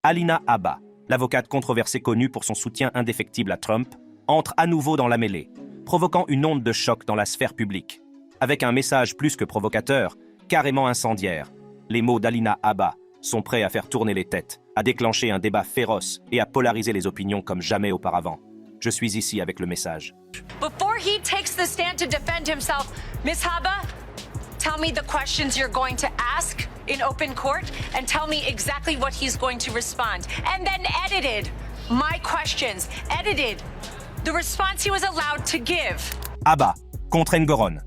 Alina Habba, l'avocate controversée connue pour son soutien indéfectible à Trump, entre à nouveau dans la mêlée, provoquant une onde de choc dans la sphère publique. Avec un message plus que provocateur, carrément incendiaire, les mots d'Alina Habba sont prêts à faire tourner les têtes, à déclencher un débat féroce et à polariser les opinions comme jamais auparavant. Je suis ici avec le message. Before he takes the stand to defend himself, Ms. Habba, tell me the questions you're going to ask in open court and tell me exactly what he's going to respond. And then edited my questions, edited the response he was allowed to give. Habba contre Engoron.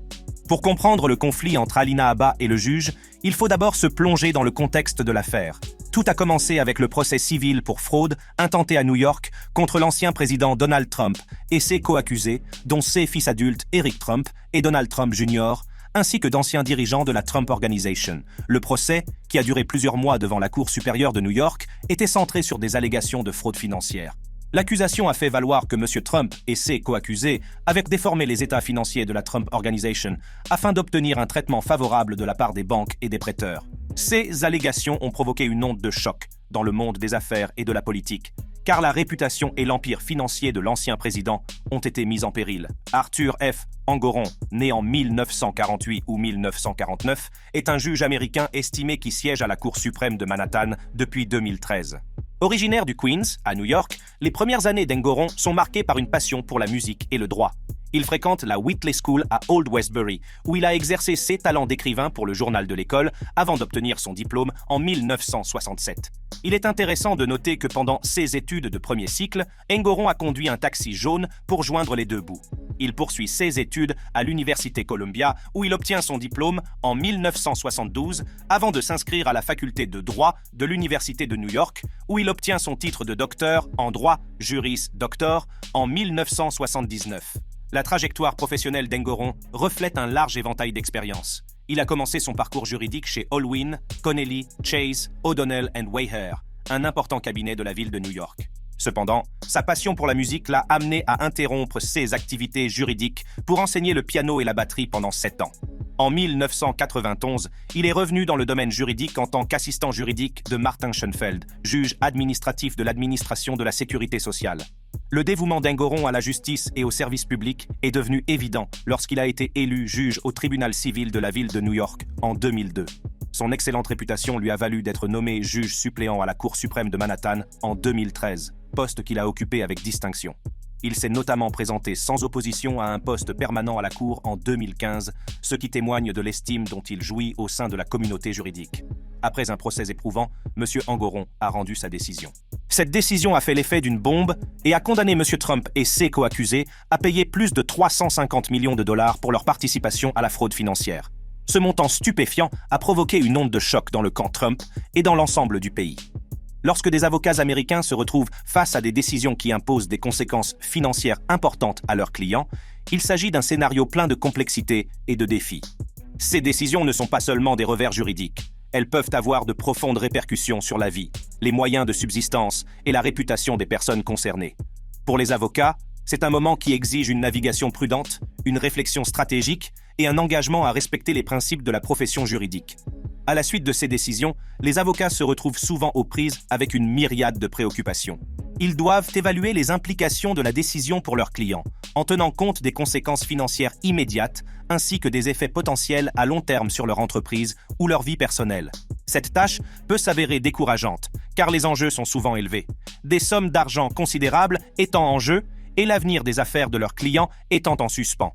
Pour comprendre le conflit entre Alina Habba et le juge, il faut d'abord se plonger dans le contexte de l'affaire. Tout a commencé avec le procès civil pour fraude intenté à New York contre l'ancien président Donald Trump et ses co-accusés, dont ses fils adultes Eric Trump et Donald Trump Jr., ainsi que d'anciens dirigeants de la Trump Organization. Le procès, qui a duré plusieurs mois devant la Cour supérieure de New York, était centré sur des allégations de fraude financière. L'accusation a fait valoir que M. Trump et ses co-accusés avaient déformé les états financiers de la Trump Organization afin d'obtenir un traitement favorable de la part des banques et des prêteurs. Ces allégations ont provoqué une onde de choc dans le monde des affaires et de la politique, car la réputation et l'empire financier de l'ancien président ont été mis en péril. Arthur F. Engoron, né en 1948 ou 1949, est un juge américain estimé qui siège à la Cour suprême de Manhattan depuis 2013. Originaire du Queens, à New York, les premières années d'Engoron sont marquées par une passion pour la musique et le droit. Il fréquente la Whitley School à Old Westbury, où il a exercé ses talents d'écrivain pour le journal de l'école avant d'obtenir son diplôme en 1967. Il est intéressant de noter que pendant ses études de premier cycle, Engoron a conduit un taxi jaune pour joindre les deux bouts. Il poursuit ses études à l'Université Columbia, où il obtient son diplôme en 1972 avant de s'inscrire à la faculté de droit de l'Université de New York, où il obtient son titre de docteur en droit Juris Doctor en 1979. La trajectoire professionnelle d'Engoron reflète un large éventail d'expériences. Il a commencé son parcours juridique chez Allwyn, Connelly, Chase, O'Donnell & Weher, un important cabinet de la ville de New York. Cependant, sa passion pour la musique l'a amené à interrompre ses activités juridiques pour enseigner le piano et la batterie pendant 7 ans. En 1991, il est revenu dans le domaine juridique en tant qu'assistant juridique de Martin Schoenfeld, juge administratif de l'administration de la sécurité sociale. Le dévouement d'Engoron à la justice et au service public est devenu évident lorsqu'il a été élu juge au tribunal civil de la ville de New York en 2002. Son excellente réputation lui a valu d'être nommé juge suppléant à la Cour suprême de Manhattan en 2013, poste qu'il a occupé avec distinction. Il s'est notamment présenté sans opposition à un poste permanent à la Cour en 2015, ce qui témoigne de l'estime dont il jouit au sein de la communauté juridique. Après un procès éprouvant, M. Engoron a rendu sa décision. Cette décision a fait l'effet d'une bombe et a condamné M. Trump et ses co-accusés à payer plus de 350 millions de dollars pour leur participation à la fraude financière. Ce montant stupéfiant a provoqué une onde de choc dans le camp Trump et dans l'ensemble du pays. Lorsque des avocats américains se retrouvent face à des décisions qui imposent des conséquences financières importantes à leurs clients, il s'agit d'un scénario plein de complexité et de défis. Ces décisions ne sont pas seulement des revers juridiques. Elles peuvent avoir de profondes répercussions sur la vie, les moyens de subsistance et la réputation des personnes concernées. Pour les avocats, c'est un moment qui exige une navigation prudente, une réflexion stratégique et un engagement à respecter les principes de la profession juridique. À la suite de ces décisions, les avocats se retrouvent souvent aux prises avec une myriade de préoccupations. Ils doivent évaluer les implications de la décision pour leurs clients, en tenant compte des conséquences financières immédiates ainsi que des effets potentiels à long terme sur leur entreprise ou leur vie personnelle. Cette tâche peut s'avérer décourageante, car les enjeux sont souvent élevés. Des sommes d'argent considérables étant en jeu et l'avenir des affaires de leurs clients étant en suspens.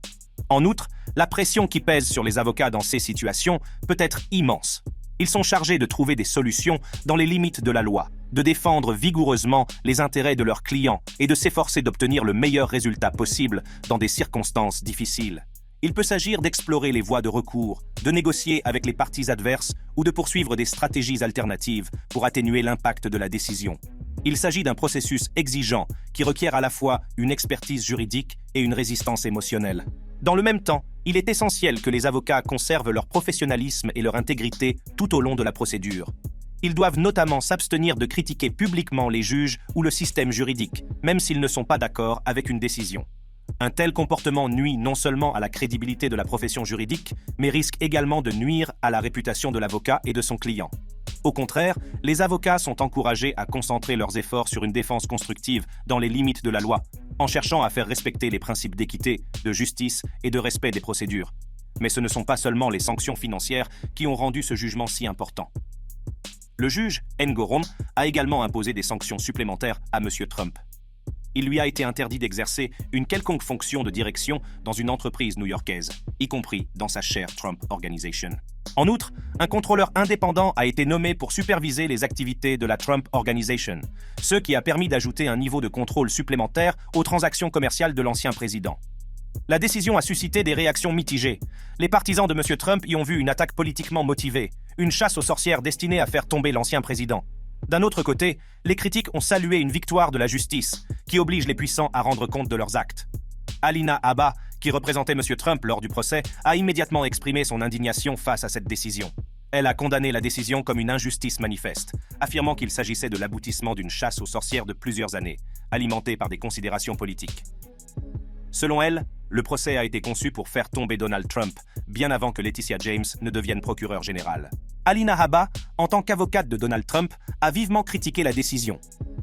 En outre, la pression qui pèse sur les avocats dans ces situations peut être immense. Ils sont chargés de trouver des solutions dans les limites de la loi, de défendre vigoureusement les intérêts de leurs clients et de s'efforcer d'obtenir le meilleur résultat possible dans des circonstances difficiles. Il peut s'agir d'explorer les voies de recours, de négocier avec les parties adverses ou de poursuivre des stratégies alternatives pour atténuer l'impact de la décision. Il s'agit d'un processus exigeant qui requiert à la fois une expertise juridique et une résistance émotionnelle. Dans le même temps, il est essentiel que les avocats conservent leur professionnalisme et leur intégrité tout au long de la procédure. Ils doivent notamment s'abstenir de critiquer publiquement les juges ou le système juridique, même s'ils ne sont pas d'accord avec une décision. Un tel comportement nuit non seulement à la crédibilité de la profession juridique, mais risque également de nuire à la réputation de l'avocat et de son client. Au contraire, les avocats sont encouragés à concentrer leurs efforts sur une défense constructive dans les limites de la loi, en cherchant à faire respecter les principes d'équité, de justice et de respect des procédures. Mais ce ne sont pas seulement les sanctions financières qui ont rendu ce jugement si important. Le juge Engoron a également imposé des sanctions supplémentaires à M. Trump. Il lui a été interdit d'exercer une quelconque fonction de direction dans une entreprise new-yorkaise, y compris dans sa chère Trump Organization. En outre, un contrôleur indépendant a été nommé pour superviser les activités de la Trump Organization, ce qui a permis d'ajouter un niveau de contrôle supplémentaire aux transactions commerciales de l'ancien président. La décision a suscité des réactions mitigées. Les partisans de M. Trump y ont vu une attaque politiquement motivée, une chasse aux sorcières destinée à faire tomber l'ancien président. D'un autre côté, les critiques ont salué une victoire de la justice, qui oblige les puissants à rendre compte de leurs actes. Alina Habba, qui représentait M. Trump lors du procès, a immédiatement exprimé son indignation face à cette décision. Elle a condamné la décision comme une injustice manifeste, affirmant qu'il s'agissait de l'aboutissement d'une chasse aux sorcières de plusieurs années, alimentée par des considérations politiques. Selon elle, le procès a été conçu pour faire tomber Donald Trump, bien avant que Letitia James ne devienne procureure générale. Alina Habba, en tant qu'avocate de Donald Trump, a vivement critiqué la décision.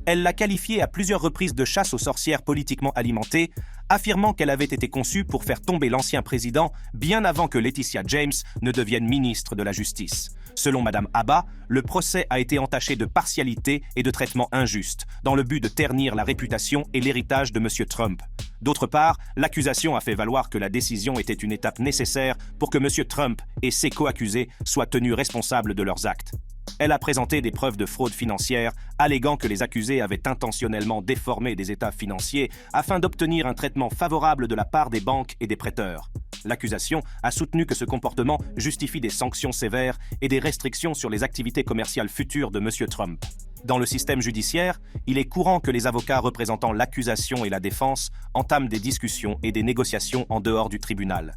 Elle l'a qualifiée à plusieurs reprises de chasse aux sorcières politiquement alimentée, affirmant qu'elle avait été conçue pour faire tomber l'ancien président bien avant que Letitia James ne devienne ministre de la Justice. Selon Mme Habba, le procès a été entaché de partialité et de traitement injuste, dans le but de ternir la réputation et l'héritage de M. Trump. D'autre part, l'accusation a fait valoir que la décision était une étape nécessaire pour que M. Trump et ses co-accusés soient tenus responsables de leurs actes. Elle a présenté des preuves de fraude financière, alléguant que les accusés avaient intentionnellement déformé des états financiers afin d'obtenir un traitement favorable de la part des banques et des prêteurs. L'accusation a soutenu que ce comportement justifie des sanctions sévères et des restrictions sur les activités commerciales futures de M. Trump. Dans le système judiciaire, il est courant que les avocats représentant l'accusation et la défense entament des discussions et des négociations en dehors du tribunal.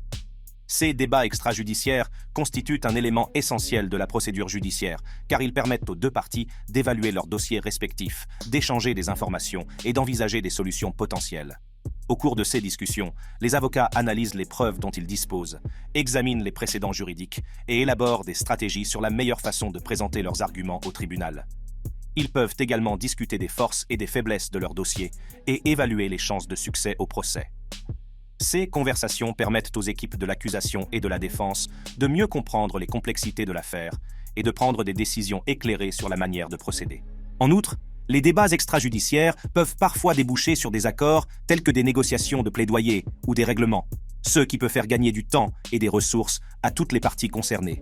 Ces débats extrajudiciaires constituent un élément essentiel de la procédure judiciaire, car ils permettent aux deux parties d'évaluer leurs dossiers respectifs, d'échanger des informations et d'envisager des solutions potentielles. Au cours de ces discussions, les avocats analysent les preuves dont ils disposent, examinent les précédents juridiques et élaborent des stratégies sur la meilleure façon de présenter leurs arguments au tribunal. Ils peuvent également discuter des forces et des faiblesses de leur dossier et évaluer les chances de succès au procès. Ces conversations permettent aux équipes de l'accusation et de la défense de mieux comprendre les complexités de l'affaire et de prendre des décisions éclairées sur la manière de procéder. En outre, les débats extrajudiciaires peuvent parfois déboucher sur des accords tels que des négociations de plaidoyer ou des règlements, ce qui peut faire gagner du temps et des ressources à toutes les parties concernées.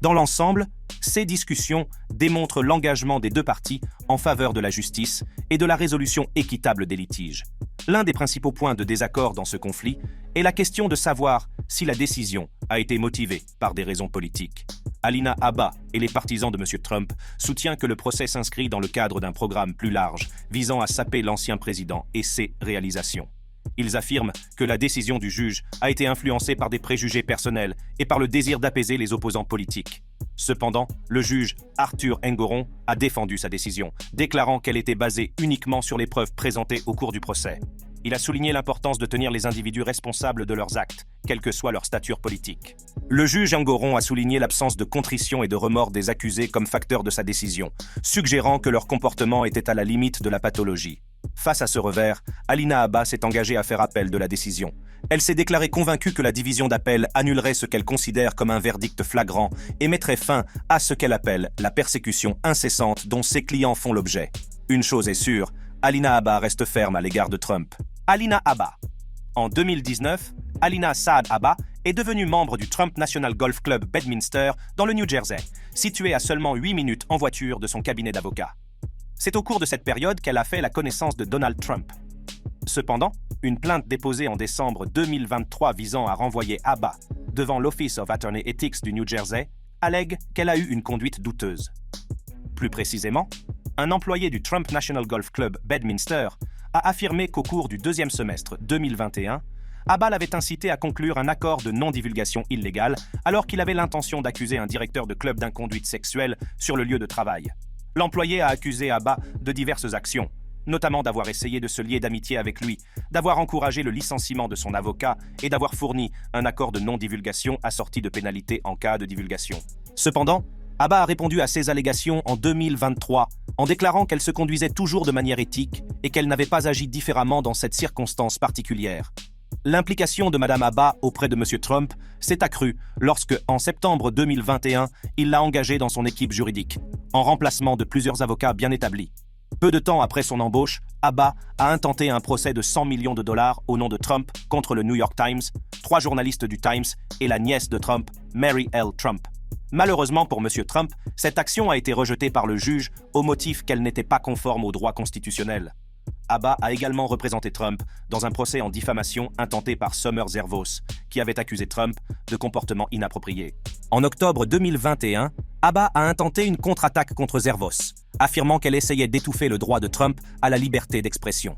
Dans l'ensemble, ces discussions démontrent l'engagement des deux parties en faveur de la justice et de la résolution équitable des litiges. L'un des principaux points de désaccord dans ce conflit est la question de savoir si la décision a été motivée par des raisons politiques. Alina Habba et les partisans de M. Trump soutiennent que le procès s'inscrit dans le cadre d'un programme plus large visant à saper l'ancien président et ses réalisations. Ils affirment que la décision du juge a été influencée par des préjugés personnels et par le désir d'apaiser les opposants politiques. Cependant, le juge Arthur Engoron a défendu sa décision, déclarant qu'elle était basée uniquement sur les preuves présentées au cours du procès. Il a souligné l'importance de tenir les individus responsables de leurs actes, quelle que soit leur stature politique. Le juge Engoron a souligné l'absence de contrition et de remords des accusés comme facteur de sa décision, suggérant que leur comportement était à la limite de la pathologie. Face à ce revers, Alina Habba s'est engagée à faire appel de la décision. Elle s'est déclarée convaincue que la division d'appel annulerait ce qu'elle considère comme un verdict flagrant et mettrait fin à ce qu'elle appelle la persécution incessante dont ses clients font l'objet. Une chose est sûre, Alina Habba reste ferme à l'égard de Trump. Alina Habba. En 2019, Alina Saad Habba est devenue membre du Trump National Golf Club Bedminster dans le New Jersey, situé à seulement 8 minutes en voiture de son cabinet d'avocat. C'est au cours de cette période qu'elle a fait la connaissance de Donald Trump. Cependant, une plainte déposée en décembre 2023 visant à renvoyer Habba devant l'Office of Attorney Ethics du New Jersey allègue qu'elle a eu une conduite douteuse. Plus précisément, un employé du Trump National Golf Club Bedminster a affirmé qu'au cours du deuxième semestre 2021, Habba l'avait incité à conclure un accord de non-divulgation illégale alors qu'il avait l'intention d'accuser un directeur de club d'inconduite sexuelle sur le lieu de travail. L'employé a accusé Habba de diverses actions, notamment d'avoir essayé de se lier d'amitié avec lui, d'avoir encouragé le licenciement de son avocat et d'avoir fourni un accord de non-divulgation assorti de pénalités en cas de divulgation. Cependant, Abba a répondu à ces allégations en 2023 en déclarant qu'elle se conduisait toujours de manière éthique et qu'elle n'avait pas agi différemment dans cette circonstance particulière. L'implication de Mme Abba auprès de M. Trump s'est accrue lorsque, en septembre 2021, il l'a engagée dans son équipe juridique, en remplacement de plusieurs avocats bien établis. Peu de temps après son embauche, Abba a intenté un procès de 100 millions de dollars au nom de Trump contre le New York Times, 3 journalistes du Times et la nièce de Trump, Mary L. Trump. Malheureusement pour M. Trump, cette action a été rejetée par le juge au motif qu'elle n'était pas conforme au droit constitutionnel. Abba a également représenté Trump dans un procès en diffamation intenté par Summer Zervos, qui avait accusé Trump de comportements inappropriés. En octobre 2021, Abba a intenté une contre-attaque contre Zervos, affirmant qu'elle essayait d'étouffer le droit de Trump à la liberté d'expression.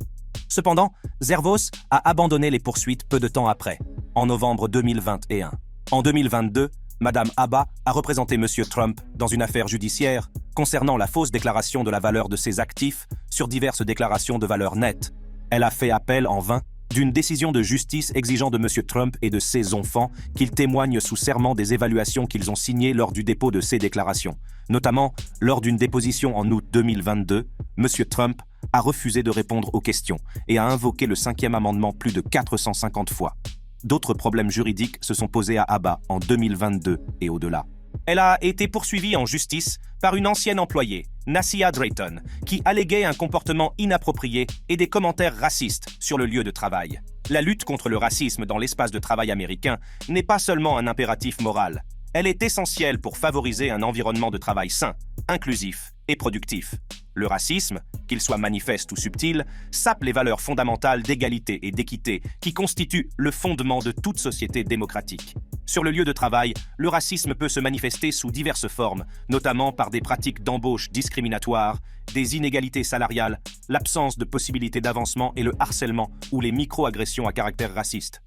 Cependant, Zervos a abandonné les poursuites peu de temps après, en novembre 2021. En 2022, Mme Abba a représenté M. Trump dans une affaire judiciaire concernant la fausse déclaration de la valeur de ses actifs sur diverses déclarations de valeur nette. Elle a fait appel en vain d'une décision de justice exigeant de M. Trump et de ses enfants qu'ils témoignent sous serment des évaluations qu'ils ont signées lors du dépôt de ces déclarations. Notamment, lors d'une déposition en août 2022, M. Trump a refusé de répondre aux questions et a invoqué le 5e amendement plus de 450 fois. D'autres problèmes juridiques se sont posés à Abba en 2022 et au-delà. Elle a été poursuivie en justice par une ancienne employée, Nassia Drayton, qui alléguait un comportement inapproprié et des commentaires racistes sur le lieu de travail. La lutte contre le racisme dans l'espace de travail américain n'est pas seulement un impératif moral. Elle est essentielle pour favoriser un environnement de travail sain, inclusif et productif. Le racisme, qu'il soit manifeste ou subtil, sape les valeurs fondamentales d'égalité et d'équité qui constituent le fondement de toute société démocratique. Sur le lieu de travail, le racisme peut se manifester sous diverses formes, notamment par des pratiques d'embauche discriminatoires, des inégalités salariales, l'absence de possibilités d'avancement et le harcèlement ou les micro-agressions à caractère raciste.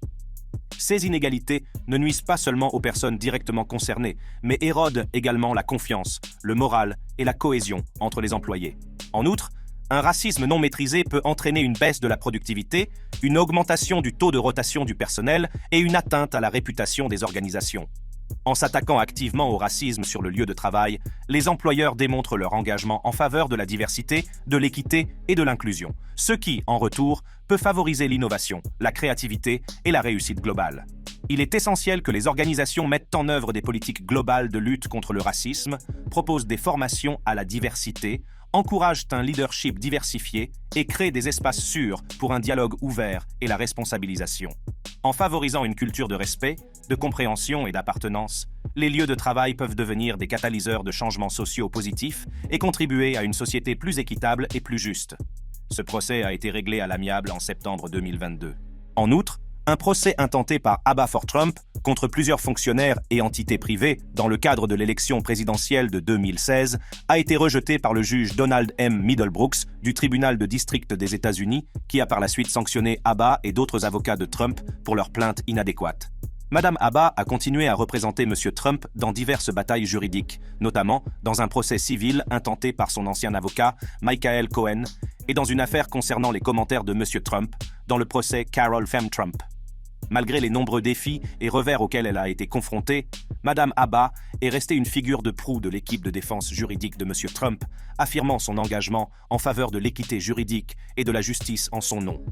Ces inégalités ne nuisent pas seulement aux personnes directement concernées, mais érodent également la confiance, le moral et la cohésion entre les employés. En outre, un racisme non maîtrisé peut entraîner une baisse de la productivité, une augmentation du taux de rotation du personnel et une atteinte à la réputation des organisations. En s'attaquant activement au racisme sur le lieu de travail, les employeurs démontrent leur engagement en faveur de la diversité, de l'équité et de l'inclusion, ce qui, en retour, peut favoriser l'innovation, la créativité et la réussite globale. Il est essentiel que les organisations mettent en œuvre des politiques globales de lutte contre le racisme, proposent des formations à la diversité, encouragent un leadership diversifié et créent des espaces sûrs pour un dialogue ouvert et la responsabilisation. En favorisant une culture de respect, de compréhension et d'appartenance, les lieux de travail peuvent devenir des catalyseurs de changements sociaux positifs et contribuer à une société plus équitable et plus juste. Ce procès a été réglé à l'amiable en septembre 2022. En outre, un procès intenté par Abba for Trump contre plusieurs fonctionnaires et entités privées dans le cadre de l'élection présidentielle de 2016 a été rejeté par le juge Donald M. Middlebrooks du tribunal de district des États-Unis, qui a par la suite sanctionné Abba et d'autres avocats de Trump pour leurs plaintes inadéquates. Madame Abba a continué à représenter M. Trump dans diverses batailles juridiques, notamment dans un procès civil intenté par son ancien avocat, Michael Cohen, et dans une affaire concernant les commentaires de M. Trump dans le procès Carol Femme Trump. Malgré les nombreux défis et revers auxquels elle a été confrontée, Madame Abba est restée une figure de proue de l'équipe de défense juridique de M. Trump, affirmant son engagement en faveur de l'équité juridique et de la justice en son nom.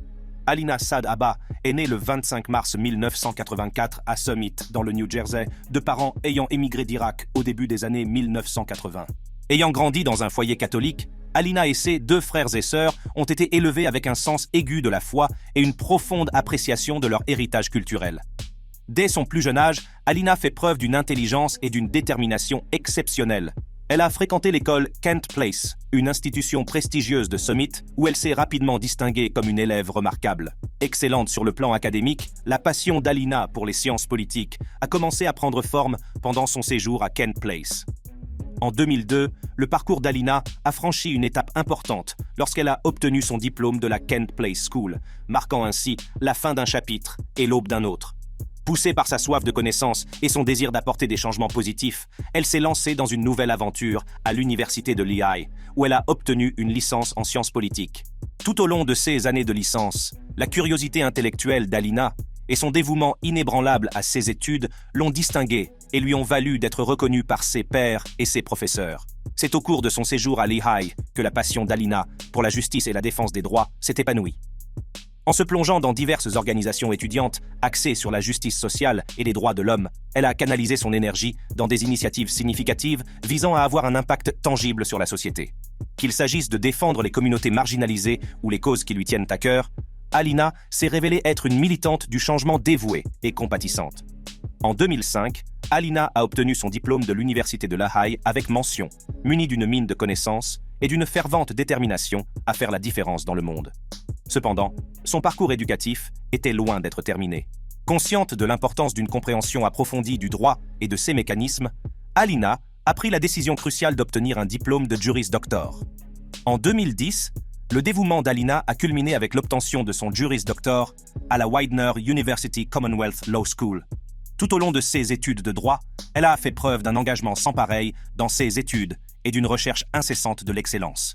Alina Saad Abba est née le 25 mars 1984 à Summit, dans le New Jersey, de parents ayant émigré d'Irak au début des années 1980. Ayant grandi dans un foyer catholique, Alina et ses 2 frères et sœurs ont été élevés avec un sens aigu de la foi et une profonde appréciation de leur héritage culturel. Dès son plus jeune âge, Alina fait preuve d'une intelligence et d'une détermination exceptionnelles. Elle a fréquenté l'école Kent Place, une institution prestigieuse de Summit, où elle s'est rapidement distinguée comme une élève remarquable. Excellente sur le plan académique, la passion d'Alina pour les sciences politiques a commencé à prendre forme pendant son séjour à Kent Place. En 2002, le parcours d'Alina a franchi une étape importante lorsqu'elle a obtenu son diplôme de la Kent Place School, marquant ainsi la fin d'un chapitre et l'aube d'un autre. Poussée par sa soif de connaissance et son désir d'apporter des changements positifs, elle s'est lancée dans une nouvelle aventure à l'université de Lehigh, où elle a obtenu une licence en sciences politiques. Tout au long de ces années de licence, la curiosité intellectuelle d'Alina et son dévouement inébranlable à ses études l'ont distinguée et lui ont valu d'être reconnu par ses pairs et ses professeurs. C'est au cours de son séjour à Lehigh que la passion d'Alina pour la justice et la défense des droits s'est épanouie. En se plongeant dans diverses organisations étudiantes axées sur la justice sociale et les droits de l'homme, elle a canalisé son énergie dans des initiatives significatives visant à avoir un impact tangible sur la société. Qu'il s'agisse de défendre les communautés marginalisées ou les causes qui lui tiennent à cœur, Alina s'est révélée être une militante du changement dévouée et compatissante. En 2005, Alina a obtenu son diplôme de l'Université de Lehigh avec mention, munie d'une mine de connaissances et d'une fervente détermination à faire la différence dans le monde. Cependant, son parcours éducatif était loin d'être terminé. Consciente de l'importance d'une compréhension approfondie du droit et de ses mécanismes, Alina a pris la décision cruciale d'obtenir un diplôme de Juris Doctor. En 2010, le dévouement d'Alina a culminé avec l'obtention de son Juris Doctor à la Widener University Commonwealth Law School. Tout au long de ses études de droit, elle a fait preuve d'un engagement sans pareil dans ses études et d'une recherche incessante de l'excellence.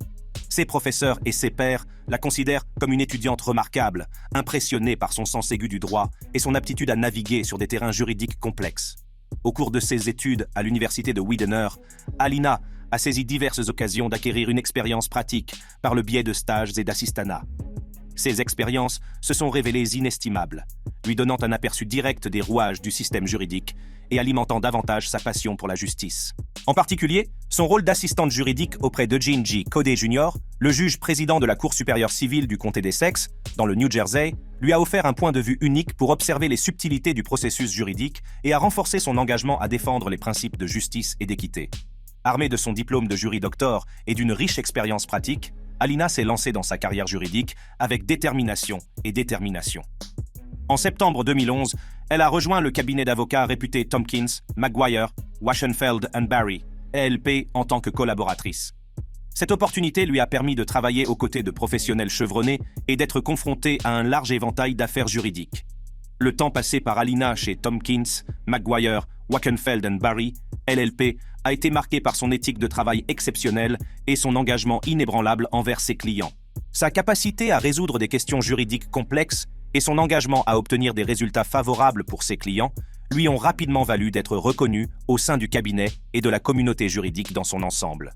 Ses professeurs et ses pairs la considèrent comme une étudiante remarquable, impressionnée par son sens aigu du droit et son aptitude à naviguer sur des terrains juridiques complexes. Au cours de ses études à l'université de Widener, Alina a saisi diverses occasions d'acquérir une expérience pratique par le biais de stages et d'assistanats. Ces expériences se sont révélées inestimables, lui donnant un aperçu direct des rouages du système juridique et alimentant davantage sa passion pour la justice. En particulier, son rôle d'assistante juridique auprès d'Eugene G. Codey Jr., le juge président de la Cour supérieure civile du comté d'Essex, dans le New Jersey, lui a offert un point de vue unique pour observer les subtilités du processus juridique et a renforcé son engagement à défendre les principes de justice et d'équité. Armée de son diplôme de jury doctor et d'une riche expérience pratique, Alina s'est lancée dans sa carrière juridique avec détermination et détermination. En septembre 2011, elle a rejoint le cabinet d'avocats réputé Tompkins, McGuire, Wachenfeld & Barry, LLP, en tant que collaboratrice. Cette opportunité lui a permis de travailler aux côtés de professionnels chevronnés et d'être confrontée à un large éventail d'affaires juridiques. Le temps passé par Alina chez Tompkins, McGuire, Wachenfeld & Barry, LLP, a été marqué par son éthique de travail exceptionnelle et son engagement inébranlable envers ses clients. Sa capacité à résoudre des questions juridiques complexes et son engagement à obtenir des résultats favorables pour ses clients lui ont rapidement valu d'être reconnu au sein du cabinet et de la communauté juridique dans son ensemble.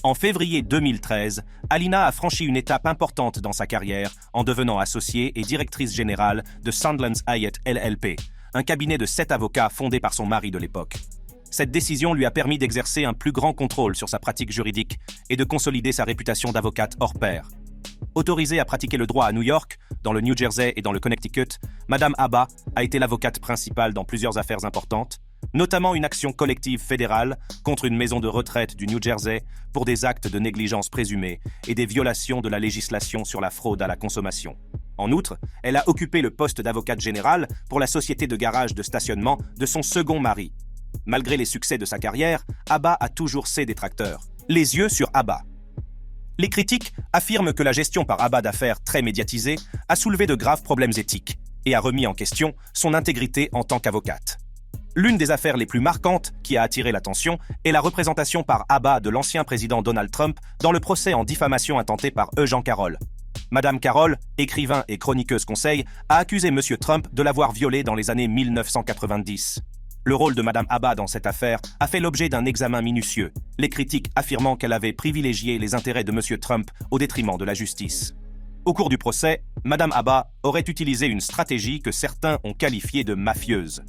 En février 2013, Alina a franchi une étape importante dans sa carrière en devenant associée et directrice générale de Sandlands Hyatt LLP, un cabinet de 7 avocats fondé par son mari de l'époque. Cette décision lui a permis d'exercer un plus grand contrôle sur sa pratique juridique et de consolider sa réputation d'avocate hors pair. Autorisée à pratiquer le droit à New York, dans le New Jersey et dans le Connecticut, Madame Habba a été l'avocate principale dans plusieurs affaires importantes, notamment une action collective fédérale contre une maison de retraite du New Jersey pour des actes de négligence présumés et des violations de la législation sur la fraude à la consommation. En outre, elle a occupé le poste d'avocate générale pour la société de garage de stationnement de son second mari. Malgré les succès de sa carrière, Habba a toujours ses détracteurs. Les yeux sur Habba. Les critiques affirment que la gestion par Habba d'affaires très médiatisée a soulevé de graves problèmes éthiques et a remis en question son intégrité en tant qu'avocate. L'une des affaires les plus marquantes qui a attiré l'attention est la représentation par Habba de l'ancien président Donald Trump dans le procès en diffamation intenté par E. Jean Carroll. Madame Carroll, écrivain et chroniqueuse conseil, a accusé M. Trump de l'avoir violée dans les années 1990. Le rôle de Madame Habba dans cette affaire a fait l'objet d'un examen minutieux, les critiques affirmant qu'elle avait privilégié les intérêts de M. Trump au détriment de la justice. Au cours du procès, Madame Habba aurait utilisé une stratégie que certains ont qualifiée de mafieuse.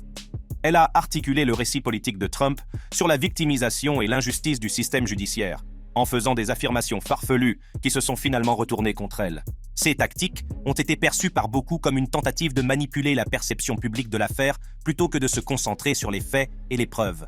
Elle a articulé le récit politique de Trump sur la victimisation et l'injustice du système judiciaire, en faisant des affirmations farfelues qui se sont finalement retournées contre elle. Ces tactiques ont été perçues par beaucoup comme une tentative de manipuler la perception publique de l'affaire plutôt que de se concentrer sur les faits et les preuves.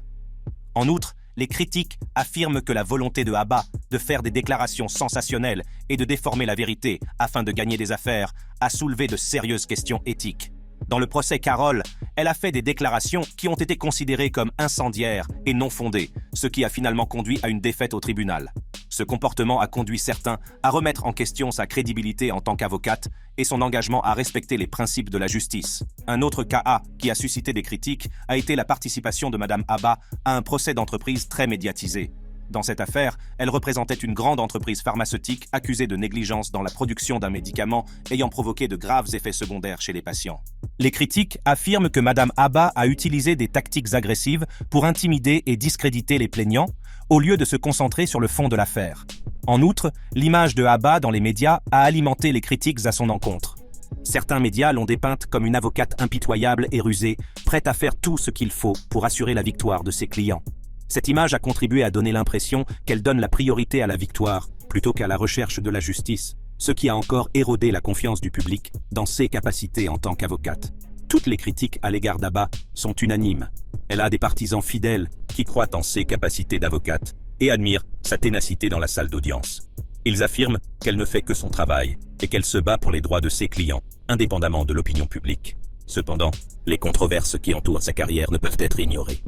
En outre, les critiques affirment que la volonté de Habba de faire des déclarations sensationnelles et de déformer la vérité afin de gagner des affaires a soulevé de sérieuses questions éthiques. Dans le procès Carroll, elle a fait des déclarations qui ont été considérées comme incendiaires et non fondées, ce qui a finalement conduit à une défaite au tribunal. Ce comportement a conduit certains à remettre en question sa crédibilité en tant qu'avocate et son engagement à respecter les principes de la justice. Un autre cas qui a suscité des critiques a été la participation de Madame Habba à un procès d'entreprise très médiatisé. Dans cette affaire, elle représentait une grande entreprise pharmaceutique accusée de négligence dans la production d'un médicament ayant provoqué de graves effets secondaires chez les patients. Les critiques affirment que Madame Habba a utilisé des tactiques agressives pour intimider et discréditer les plaignants, au lieu de se concentrer sur le fond de l'affaire. En outre, l'image de Habba dans les médias a alimenté les critiques à son encontre. Certains médias l'ont dépeinte comme une avocate impitoyable et rusée, prête à faire tout ce qu'il faut pour assurer la victoire de ses clients. Cette image a contribué à donner l'impression qu'elle donne la priorité à la victoire, plutôt qu'à la recherche de la justice, ce qui a encore érodé la confiance du public dans ses capacités en tant qu'avocate. Toutes les critiques à l'égard d'Habba sont unanimes. Elle a des partisans fidèles qui croient en ses capacités d'avocate et admirent sa ténacité dans la salle d'audience. Ils affirment qu'elle ne fait que son travail et qu'elle se bat pour les droits de ses clients, indépendamment de l'opinion publique. Cependant, les controverses qui entourent sa carrière ne peuvent être ignorées.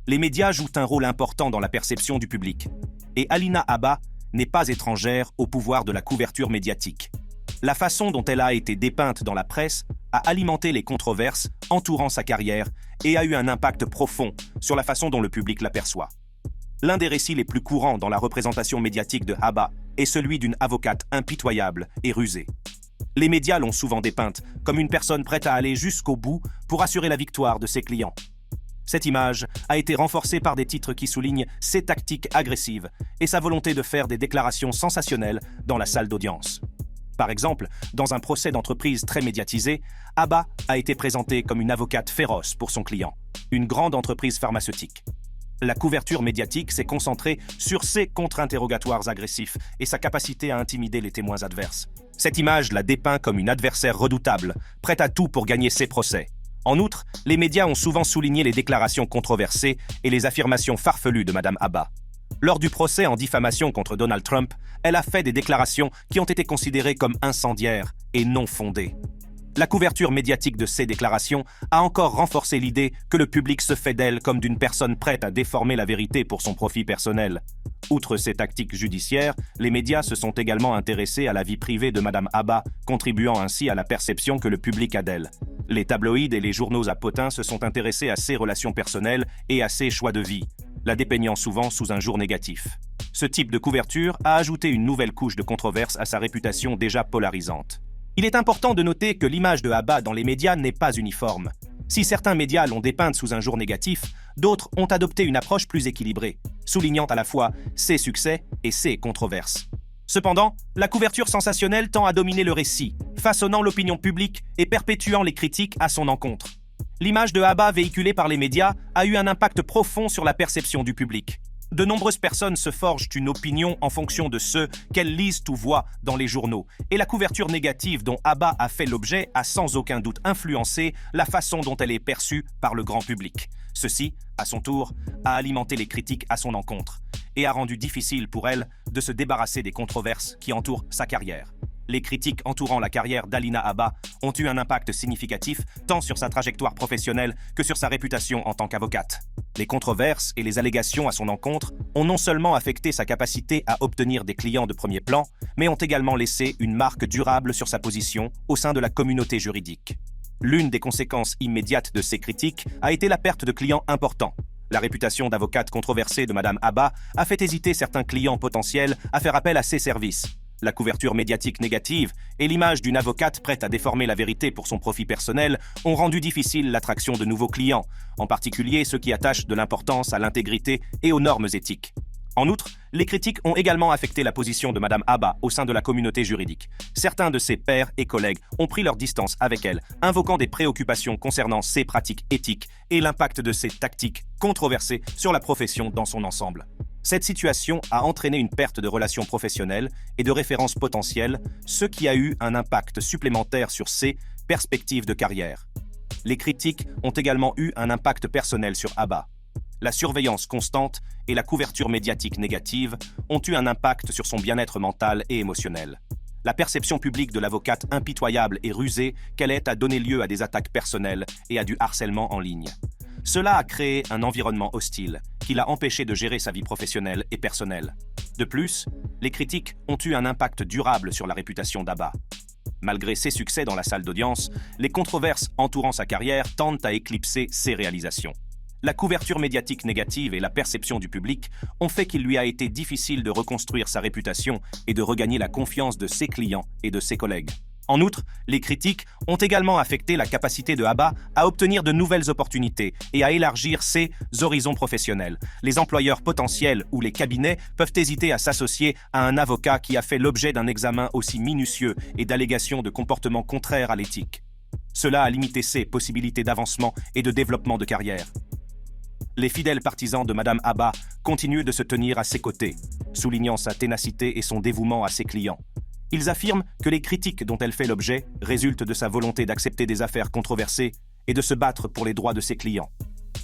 Les médias jouent un rôle important dans la perception du public. Et Alina Habba n'est pas étrangère au pouvoir de la couverture médiatique. La façon dont elle a été dépeinte dans la presse a alimenté les controverses entourant sa carrière et a eu un impact profond sur la façon dont le public l'aperçoit. L'un des récits les plus courants dans la représentation médiatique de Habba est celui d'une avocate impitoyable et rusée. Les médias l'ont souvent dépeinte comme une personne prête à aller jusqu'au bout pour assurer la victoire de ses clients. Cette image a été renforcée par des titres qui soulignent ses tactiques agressives et sa volonté de faire des déclarations sensationnelles dans la salle d'audience. Par exemple, dans un procès d'entreprise très médiatisé, Habba a été présentée comme une avocate féroce pour son client, une grande entreprise pharmaceutique. La couverture médiatique s'est concentrée sur ses contre-interrogatoires agressifs et sa capacité à intimider les témoins adverses. Cette image la dépeint comme une adversaire redoutable, prête à tout pour gagner ses procès. En outre, les médias ont souvent souligné les déclarations controversées et les affirmations farfelues de Madame Habba. Lors du procès en diffamation contre Donald Trump, elle a fait des déclarations qui ont été considérées comme incendiaires et non fondées. La couverture médiatique de ces déclarations a encore renforcé l'idée que le public se fait d'elle comme d'une personne prête à déformer la vérité pour son profit personnel. Outre ces tactiques judiciaires, les médias se sont également intéressés à la vie privée de Madame Habba, contribuant ainsi à la perception que le public a d'elle. Les tabloïds et les journaux à potins se sont intéressés à ses relations personnelles et à ses choix de vie, la dépeignant souvent sous un jour négatif. Ce type de couverture a ajouté une nouvelle couche de controverse à sa réputation déjà polarisante. Il est important de noter que l'image de Habba dans les médias n'est pas uniforme. Si certains médias l'ont dépeinte sous un jour négatif, d'autres ont adopté une approche plus équilibrée, soulignant à la fois ses succès et ses controverses. Cependant, la couverture sensationnelle tend à dominer le récit, façonnant l'opinion publique et perpétuant les critiques à son encontre. L'image de Habba véhiculée par les médias a eu un impact profond sur la perception du public. De nombreuses personnes se forgent une opinion en fonction de ce qu'elles lisent ou voient dans les journaux, et la couverture négative dont Habba a fait l'objet a sans aucun doute influencé la façon dont elle est perçue par le grand public. Ceci, à son tour, a alimenté les critiques à son encontre, et a rendu difficile pour elle de se débarrasser des controverses qui entourent sa carrière. Les critiques entourant la carrière d'Alina Habba ont eu un impact significatif tant sur sa trajectoire professionnelle que sur sa réputation en tant qu'avocate. Les controverses et les allégations à son encontre ont non seulement affecté sa capacité à obtenir des clients de premier plan, mais ont également laissé une marque durable sur sa position au sein de la communauté juridique. L'une des conséquences immédiates de ces critiques a été la perte de clients importants. La réputation d'avocate controversée de Madame Habba a fait hésiter certains clients potentiels à faire appel à ses services. La couverture médiatique négative et l'image d'une avocate prête à déformer la vérité pour son profit personnel ont rendu difficile l'attraction de nouveaux clients, en particulier ceux qui attachent de l'importance à l'intégrité et aux normes éthiques. En outre, les critiques ont également affecté la position de Madame Habba au sein de la communauté juridique. Certains de ses pairs et collègues ont pris leur distance avec elle, invoquant des préoccupations concernant ses pratiques éthiques et l'impact de ses tactiques controversées sur la profession dans son ensemble. Cette situation a entraîné une perte de relations professionnelles et de références potentielles, ce qui a eu un impact supplémentaire sur ses perspectives de carrière. Les critiques ont également eu un impact personnel sur Habba. La surveillance constante et la couverture médiatique négative ont eu un impact sur son bien-être mental et émotionnel. La perception publique de l'avocate impitoyable et rusée qu'elle est a donné lieu à des attaques personnelles et à du harcèlement en ligne. Cela a créé un environnement hostile qui l'a empêché de gérer sa vie professionnelle et personnelle. De plus, les critiques ont eu un impact durable sur la réputation d'Habba. Malgré ses succès dans la salle d'audience, les controverses entourant sa carrière tendent à éclipser ses réalisations. La couverture médiatique négative et la perception du public ont fait qu'il lui a été difficile de reconstruire sa réputation et de regagner la confiance de ses clients et de ses collègues. En outre, les critiques ont également affecté la capacité de Habba à obtenir de nouvelles opportunités et à élargir ses horizons professionnels. Les employeurs potentiels ou les cabinets peuvent hésiter à s'associer à un avocat qui a fait l'objet d'un examen aussi minutieux et d'allégations de comportements contraires à l'éthique. Cela a limité ses possibilités d'avancement et de développement de carrière. Les fidèles partisans de Madame Habba continuent de se tenir à ses côtés, soulignant sa ténacité et son dévouement à ses clients. Ils affirment que les critiques dont elle fait l'objet résultent de sa volonté d'accepter des affaires controversées et de se battre pour les droits de ses clients.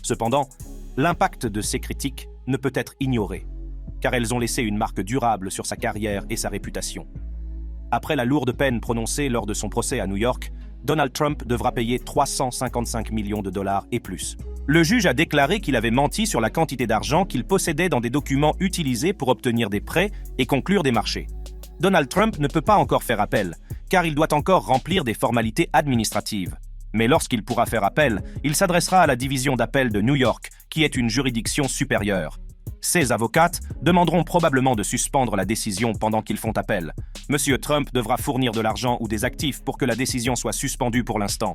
Cependant, l'impact de ces critiques ne peut être ignoré, car elles ont laissé une marque durable sur sa carrière et sa réputation. Après la lourde peine prononcée lors de son procès à New York, Donald Trump devra payer 355 millions de dollars et plus. Le juge a déclaré qu'il avait menti sur la quantité d'argent qu'il possédait dans des documents utilisés pour obtenir des prêts et conclure des marchés. Donald Trump ne peut pas encore faire appel, car il doit encore remplir des formalités administratives. Mais lorsqu'il pourra faire appel, il s'adressera à la division d'appel de New York, qui est une juridiction supérieure. Ses avocates demanderont probablement de suspendre la décision pendant qu'ils font appel. Monsieur Trump devra fournir de l'argent ou des actifs pour que la décision soit suspendue pour l'instant.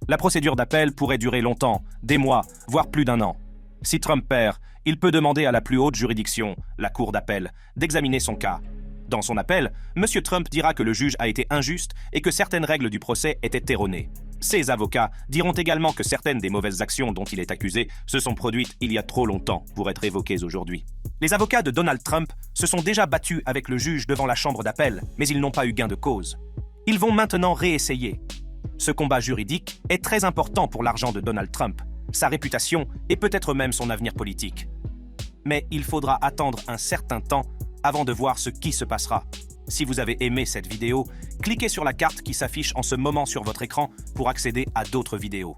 La procédure d'appel pourrait durer longtemps, des mois, voire plus d'1 an. Si Trump perd, il peut demander à la plus haute juridiction, la Cour d'appel, d'examiner son cas. Dans son appel, M. Trump dira que le juge a été injuste et que certaines règles du procès étaient erronées. Ses avocats diront également que certaines des mauvaises actions dont il est accusé se sont produites il y a trop longtemps pour être évoquées aujourd'hui. Les avocats de Donald Trump se sont déjà battus avec le juge devant la chambre d'appel, mais ils n'ont pas eu gain de cause. Ils vont maintenant réessayer. Ce combat juridique est très important pour l'argent de Donald Trump, sa réputation et peut-être même son avenir politique. Mais il faudra attendre un certain temps avant de voir ce qui se passera. Si vous avez aimé cette vidéo, cliquez sur la carte qui s'affiche en ce moment sur votre écran pour accéder à d'autres vidéos.